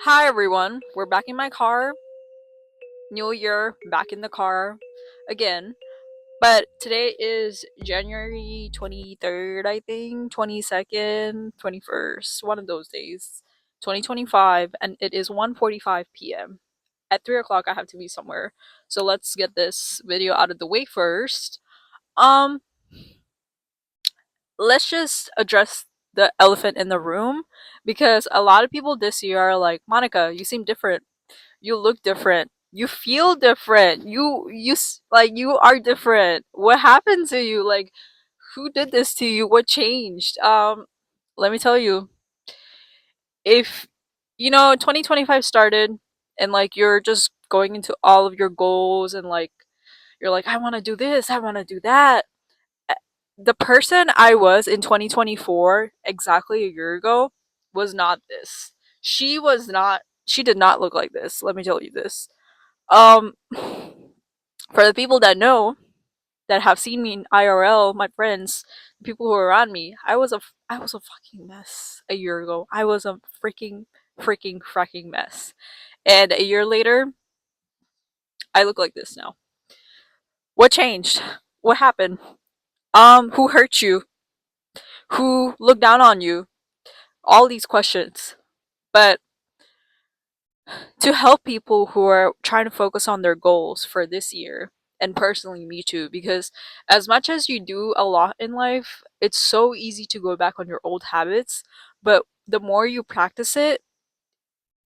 Hi everyone, we're back in my car. New year, back in the car again. But today is January 23rd, I think, 22nd, 21st, one of those days, 2025, and it is 1:45 p.m. At 3 o'clock, I have to be somewhere. So let's get this video out of the way first. Um, let's just address the elephant in the room because a lot of people this year are like, Monica, you seem different, you look different, you feel different, like you are different. What happened to you? Like, who did this to you? What changed? Let me tell you, if 2025 started and like you're just going into all of your goals and like you're like, I want to do this, I want to do that. The person I was in 2024, exactly a year ago, was not this. She did not look like this. Let me tell you this. Um, for the people that know, that have seen me in IRL, my friends, the people who are around me, I was a fucking mess a year ago. I was a freaking mess. And a year later, I look like this now. What changed? What happened? Who hurt you? Who looked down on you? All these questions. But to help people who are trying to focus on their goals for this year, and personally me too, because as much as you do a lot in life, it's so easy to go back on your old habits, but the more you practice it,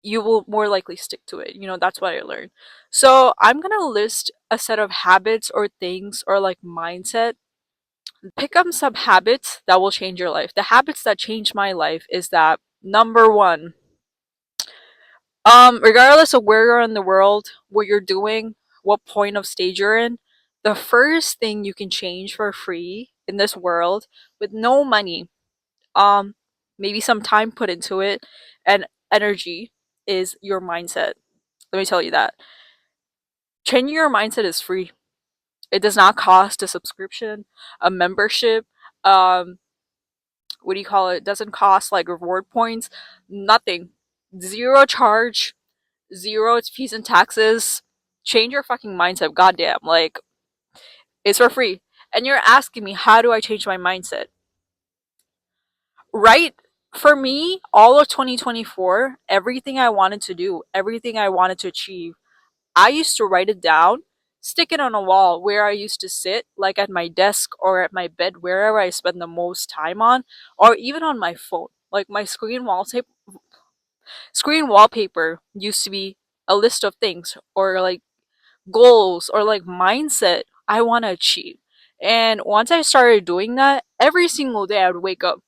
you will more likely stick to it. That's what I learned. So I'm gonna list a set of habits or things or like mindset. Pick up some habits that will change your life. The habits that changed my life is that: number one, regardless of where you're in the world, what you're doing, what point of stage you're in, the first thing you can change for free in this world with no money, um, maybe some time put into it and energy, is your mindset. Let me tell you that. Changing your mindset is free. It does not cost a subscription, a membership, um, what do you call it? It doesn't cost like reward points, nothing. Zero charge, zero fees and taxes. Change your fucking mindset, goddamn. Like, it's for free. And you're asking me, how do I change my mindset? Right? For me, all of 2024, everything I wanted to do, everything I wanted to achieve, I used to write it down, stick it on a wall where I used to sit, like at my desk or at my bed, wherever I spend the most time on, or even on my phone. Like my screen wallpaper used to be a list of things or like goals or like mindset I want to achieve. And once I started doing that, every single day I would wake up,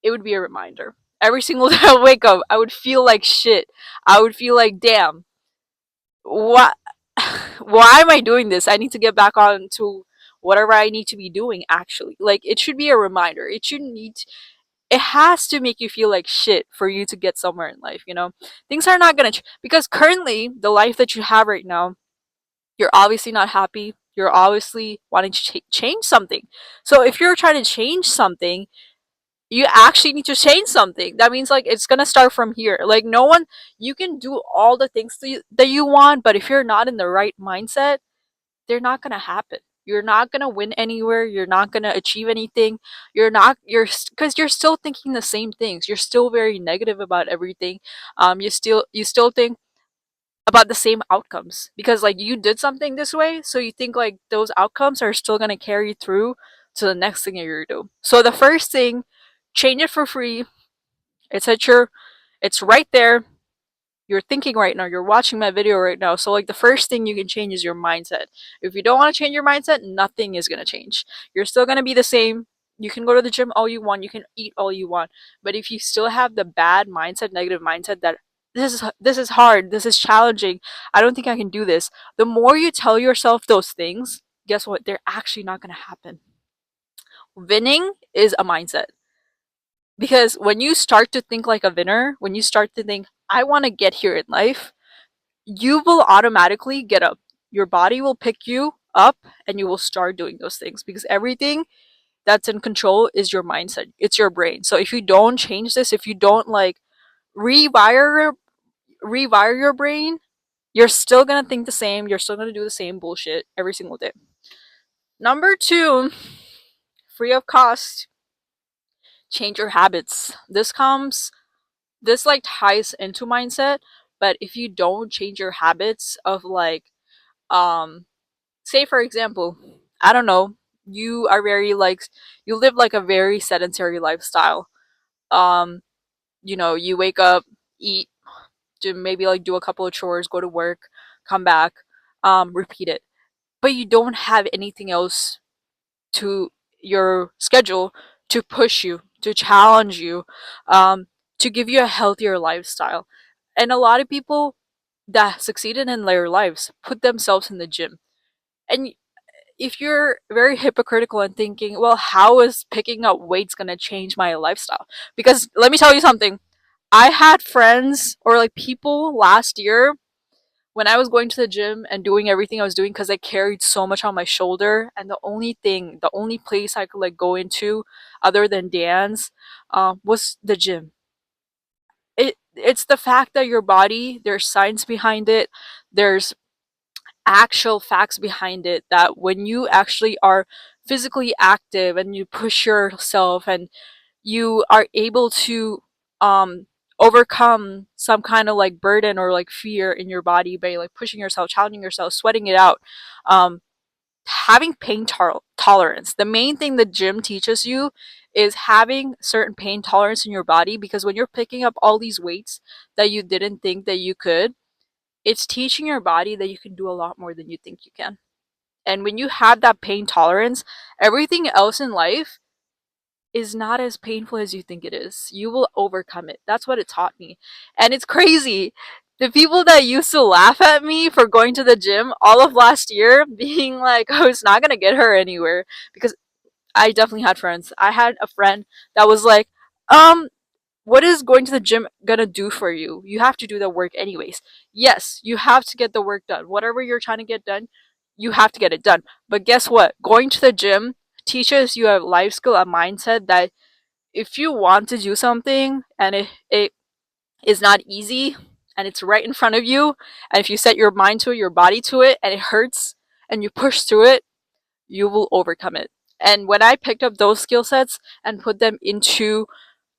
it would be a reminder. Every single day I would wake up, I would feel like shit. I would feel like, damn, what? Why am I doing this? I need to get back on to whatever I need to be doing, actually. Like, it should be a reminder. It has to make you feel like shit for you to get somewhere in life. Things are not gonna, because currently, the life that you have right now, you're obviously not happy. You're obviously wanting to change something. So if you're trying to change something, you actually need to change something. That means like it's gonna start from here. Like, no one, you can do all the things that you want, but if you're not in the right mindset, they're not gonna happen. You're not gonna win anywhere. You're not gonna achieve anything. Because you're still thinking the same things. You're still very negative about everything. You still think about the same outcomes because like you did something this way, so you think like those outcomes are still going to carry through to the next thing you're going to do. So the first thing, change it for free. It's right there. You're thinking right now, you're watching my video right now, so like the first thing you can change is your mindset. If you don't want to change your mindset, nothing is going to change. You're still going to be the same. You can go to the gym all you want, you can eat all you want, but if you still have the bad mindset, negative mindset, that this is hard, this is challenging, I don't think I can do this, the more you tell yourself those things, guess what, they're actually not going to happen. Winning is a mindset. Because when you start to think like a winner, when you start to think, I want to get here in life, you will automatically get up. Your body will pick you up and you will start doing those things because everything that's in control is your mindset. It's your brain. So if you don't change this, if you don't like rewire rewire your brain, you're still gonna think the same, you're still gonna do the same bullshit every single day. Number two, free of cost, change your habits. This like ties into mindset, but if you don't change your habits of like, um say for example, I don't know, you are very like, you live like a very sedentary lifestyle. um you wake up, eat, do maybe like do a couple of chores, go to work, come back, repeat it, but you don't have anything else to your schedule to push you, to challenge you, um, to give you a healthier lifestyle. And a lot of people that succeeded in their lives put themselves in the gym. And if you're very hypocritical and thinking, well, how is picking up weights going to change my lifestyle? Because let me tell you something. I had friends or like people last year when I was going to the gym and doing everything I was doing because I carried so much on my shoulder, and the only place I could like go into other than dance, was the gym. It's the fact that your body, there's science behind it, there's actual facts behind it, that when you actually are physically active and you push yourself and you are able to um overcome some kind of like burden or like fear in your body by like pushing yourself, challenging yourself, sweating it out, um having tolerance. The main thing the gym teaches you is having certain pain tolerance in your body, because when you're picking up all these weights that you didn't think that you could, it's teaching your body that you can do a lot more than you think you can. And when you have that pain tolerance, everything else in life is not as painful as you think it is. You will overcome it. That's what it taught me. And it's crazy. The people that used to laugh at me for going to the gym all of last year, being like, oh, it's not going to get her anywhere. Because I definitely had friends. I had a friend that was like, um, what is going to the gym gonna do for you? You have to do the work anyways. Yes, you have to get the work done. Whatever you're trying to get done, you have to get it done. But guess what? Going to the gym teaches you a life skill, a mindset that if you want to do something and it is not easy and it's right in front of you, and if you set your mind to it, your body to it, and it hurts and you push through it, you will overcome it. And when I picked up those skill sets and put them into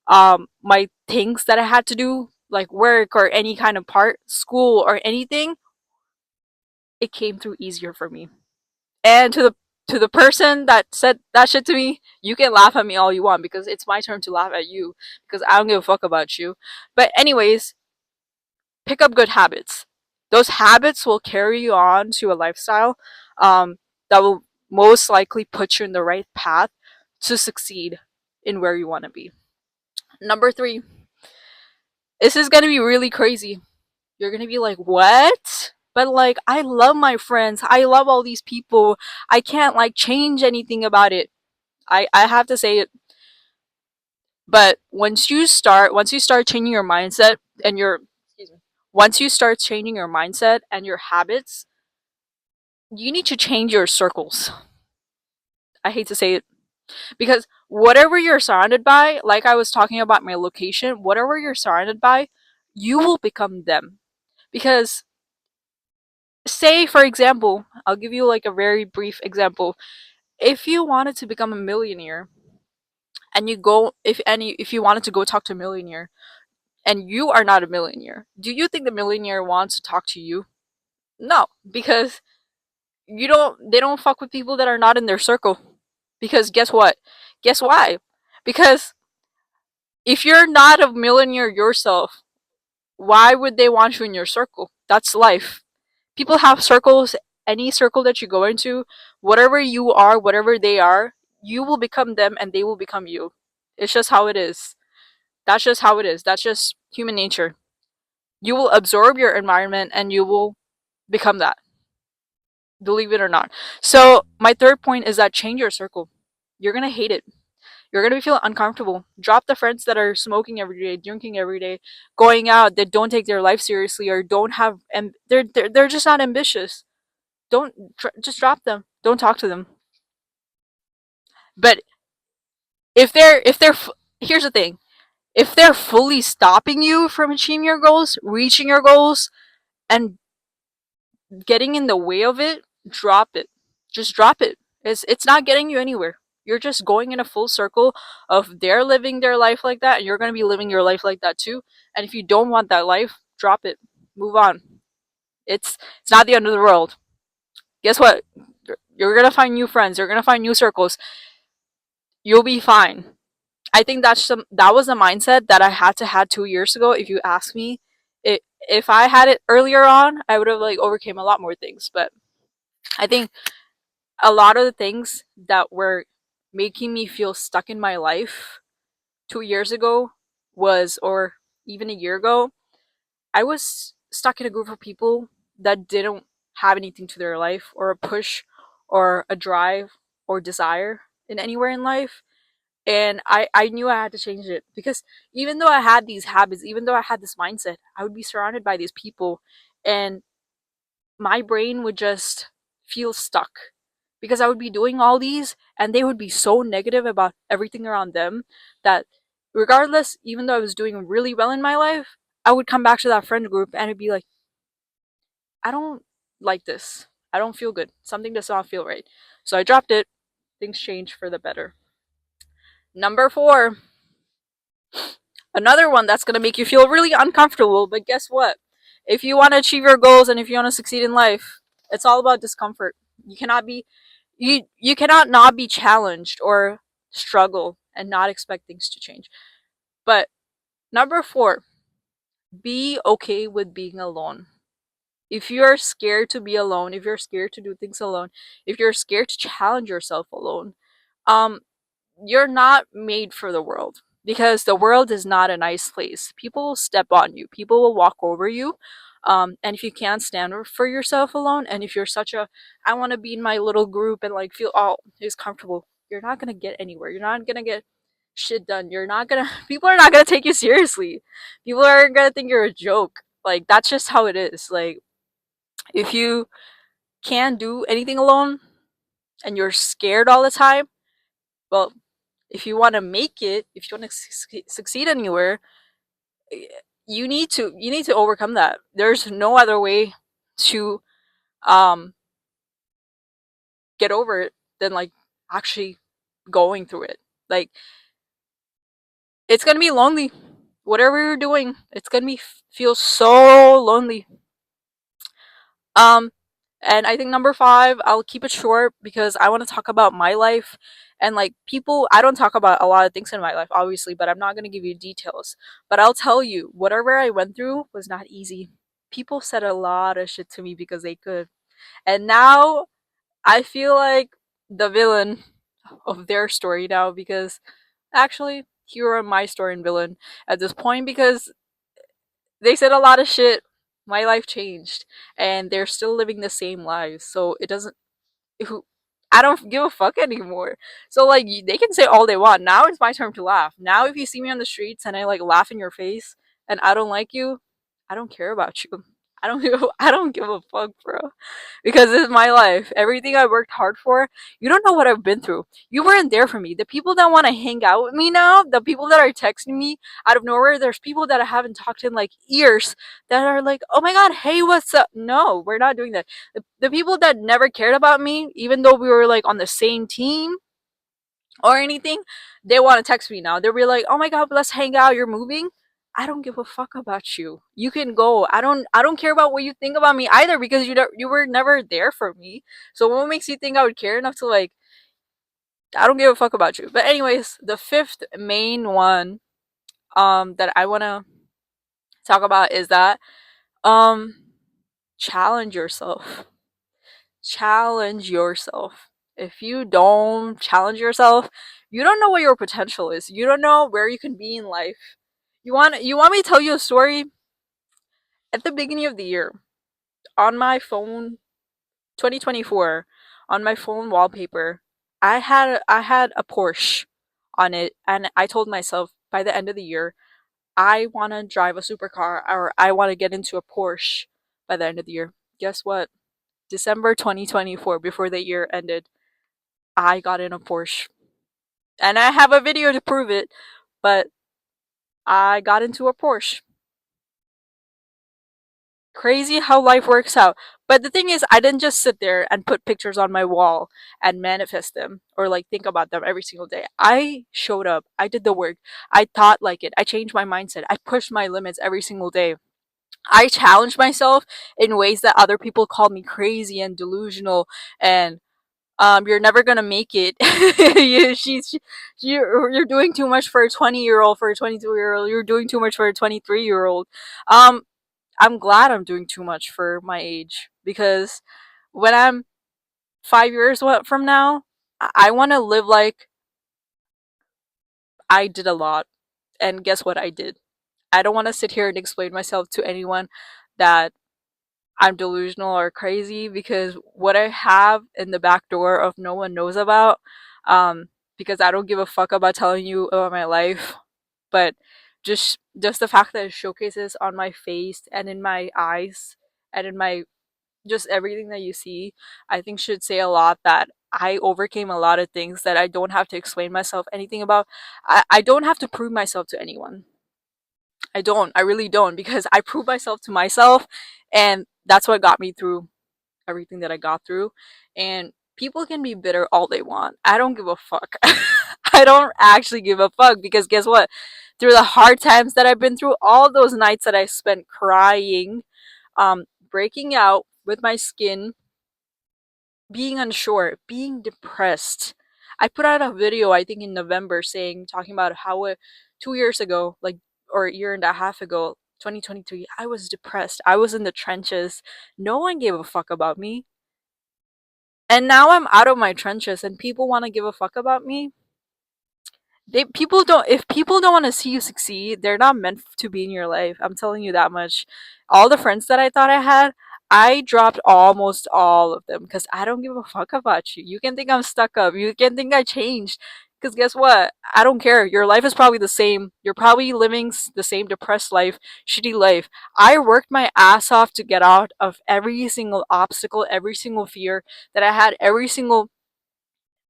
my things that I had to do, like work or any kind of part, school or anything, it came through easier for me. And to the person that said that shit to me, you can laugh at me all you want because it's my turn to laugh at you because I don't give a fuck about you. But anyways, pick up good habits. Those habits will carry you on to a lifestyle, that will most likely put you in the right path to succeed in where you want to be. Number three, this is gonna be really crazy. You're gonna be like, what? But like, I love my friends. I love all these people. I can't like change anything about it. I have to say it. But once you start changing your mindset and your, excuse me, once you start changing your mindset and your habits, you need to change your circles. I hate to say it because whatever you're surrounded by, like I was talking about my location, whatever you're surrounded by, you will become them. Because say for example, I'll give you like a very brief example. If you wanted to become a millionaire and you go if you wanted to go talk to a millionaire and you are not a millionaire, do you think the millionaire wants to talk to you? No, because they don't fuck with people that are not in their circle. Because guess what? Guess why? Because if you're not a millionaire yourself, why would they want you in your circle? That's life. People have circles. Any circle that you go into, whatever you are, whatever they are, you will become them and they will become you. It's just how it is. That's just how it is. That's just human nature. You will absorb your environment and you will become that, believe it or not. So my third point is that change your circle. You're gonna hate it. You're gonna feel uncomfortable. Drop the friends that are smoking every day, drinking every day, going out, that don't take their life seriously or don't have, and they're just not ambitious. Don't just drop them. Don't talk to them. But if they're here's the thing. if they're fully stopping you from achieving your goals, reaching your goals, and getting in the way of it, drop it. Just drop it. It's not getting you anywhere. You're just going in a full circle of they're living their life like that, and you're gonna be living your life like that too. And if you don't want that life, drop it. Move on. It's not the end of the world. Guess what? You're gonna find new friends. You're gonna find new circles. You'll be fine. I think that was the mindset that I had to had 2 years ago. If you ask me, if I had it earlier on, I would have like overcame a lot more things. But I think a lot of the things that were making me feel stuck in my life 2 years ago was, or even a year ago, I was stuck in a group of people that didn't have anything to their life or a push or a drive or desire in anywhere in life. And I knew I had to change it because even though I had these habits, even though I had this mindset, I would be surrounded by these people and my brain would just feel stuck because I would be doing all these and they would be so negative about everything around them that regardless, even though I was doing really well in my life, I would come back to that friend group and it'd be like, I don't like this. I don't feel good. Something does not feel right. So I dropped it. Things changed for the better. Number four, another one that's going to make you feel really uncomfortable, but guess what? If you want to achieve your goals and if you want to succeed in life, it's all about discomfort. You cannot be you cannot not be challenged or struggle and not expect things to change. But number 4, be okay with being alone. If you're scared to be alone, if you're scared to do things alone, if you're scared to challenge yourself alone, um you're not made for the world because the world is not a nice place. People will step on you, people will walk over you. And if you can't stand for yourself alone, and if you're such a, I want to be in my little group and like feel all is comfortable, you're not gonna get anywhere. You're not gonna get shit done. You're not gonna, people are not gonna take you seriously. People are gonna think you're a joke. Like, that's just how it is. Like, if you can't do anything alone and you're scared all the time, well, if you want to make it, if you want to succeed anywhere, you need to overcome that. There's no other way to um get over it than like actually going through it. Like, it's gonna be lonely. Whatever you're doing, it's gonna be feel so lonely. Um, and I think number 5, I'll keep it short because I want to talk about my life and like people. I don't talk about a lot of things in my life, obviously, but I'm not going to give you details. But I'll tell you, whatever I went through was not easy. People said a lot of shit to me because they could. And now I feel like the villain of their story now because actually, hero of my story and villain at this point because they said a lot of shit. My life changed, and they're still living the same lives. So it doesn't. Who, I don't give a fuck anymore. So like they can say all they want. Now it's my turn to laugh. Now if you see me on the streets and I like laugh in your face and I don't like you, I don't care about you. I don't give a fuck, bro. Because this is my life. Everything I worked hard for, you don't know what I've been through. You weren't there for me. The people that want to hang out with me now, the people that are texting me out of nowhere, there's people that I haven't talked to in like years that are like, oh my god, hey, what's up? No, we're not doing that. The people that never cared about me, even though we were like on the same team or anything, they want to text me now. They'll be like, "Oh my god, let's hang out. You're moving." I don't give a fuck about you. You can go. I don't care about what you think about me either because you were never there for me. So what makes you think I would care enough to like I don't give a fuck about you. But anyways, the fifth main one that I want to talk about is that um challenge yourself. Challenge yourself. If you don't challenge yourself, you don't know what your potential is. You don't know where you can be in life. You want me to tell you a story? At the beginning of the year, on my phone, 2024, on my phone wallpaper, I had a Porsche on it, and I told myself by the end of the year, I want to drive a supercar or I want to get into a Porsche by the end of the year. Guess what? December 2024, before the year ended, I got in a Porsche. And I have a video to prove it, but I got into a Porsche. Crazy how life works out. But the thing is, I didn't just sit there and put pictures on my wall and manifest them or like think about them every single day. I showed up. I did the work. I thought like it. I changed my mindset. I pushed my limits every single day. I challenged myself in ways that other people called me crazy and delusional and you're never gonna make it. You're doing too much for a 20-year old, for a 22-year old. You're doing too much for a 23-year old. Um, I'm glad I'm doing too much for my age because when I'm 5 years from now, I want to live like I did a lot. And guess what I did? I don't want to sit here and explain myself to anyone that I'm delusional or crazy because what I have in the back door of no one knows about, um, because I don't give a fuck about telling you about my life, but just the fact that it showcases on my face and in my eyes and in my just everything that you see, I think should say a lot that I overcame a lot of things that I don't have to explain myself anything about. I don't have to prove myself to anyone. I don't. I really don't because I proved myself to myself and that's what got me through everything that I got through. And people can be bitter all they want. I don't give a fuck. I don't actually give a fuck because guess what? Through the hard times that I've been through, all those nights that I spent crying, breaking out with my skin, being unsure, being depressed. I put out a video, I think in November, talking about how 2 years ago, like, or a year and a half ago, 2023, I was depressed. I was in the trenches. No one gave a fuck about me. And now I'm out of my trenches and people want to give a fuck about me. People don't, if people don't want to see you succeed, they're not meant to be in your life. I'm telling you that much. All the friends that I thought I had, I dropped almost all of them because I don't give a fuck about you. You can think I'm stuck up. You can think I changed. Because guess what? I don't care. Your life is probably the same. You're probably living the same depressed life, shitty life. I worked my ass off to get out of every single obstacle, every single fear that I had, every single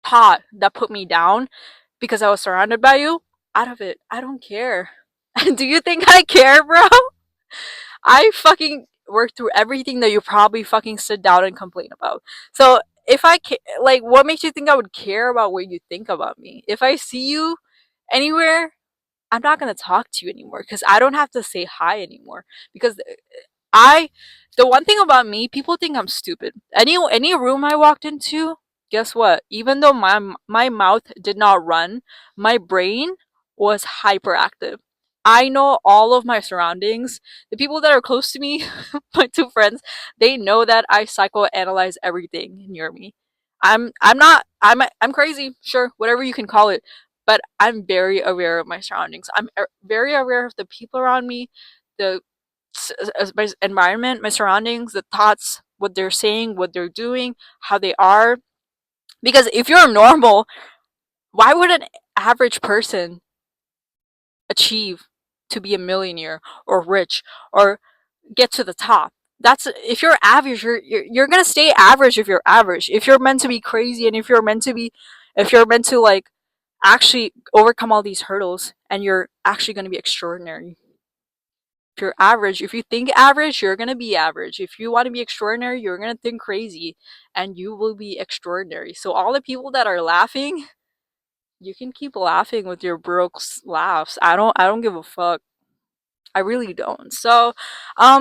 thought that put me down because I was surrounded by you, out of it. I don't care. Do you think I care, bro? I fucking worked through everything that you probably fucking sit down and complain about. So if like, what makes you think I would care about what you think about me? If I see you anywhere, I'm not gonna talk to you anymore because I don't have to say hi anymore. Because I, the one thing about me, people think I'm stupid. Any room I walked into, guess what? Even though my mouth did not run, my brain was hyperactive. I know all of my surroundings. The people that are close to me, my two friends, they know that I psychoanalyze everything near me. I'm not I'm crazy, sure, whatever you can call it, but I'm very aware of my surroundings. I'm very aware of the people around me, the my environment, my surroundings, the thoughts, what they're saying, what they're doing, how they are. Because if you're normal, why would an average person achieve to be a millionaire or rich or get to the top? That's if you're average, you're gonna stay average if you're average. If you're meant to be crazy and if you're meant to like actually overcome all these hurdles and you're actually gonna be extraordinary. If you're average, if you think average, you're gonna be average. If you want to be extraordinary, you're gonna think crazy and you will be extraordinary. So all the people that are laughing, you can keep laughing with your broke laughs. I don't give a fuck. I really don't. So, um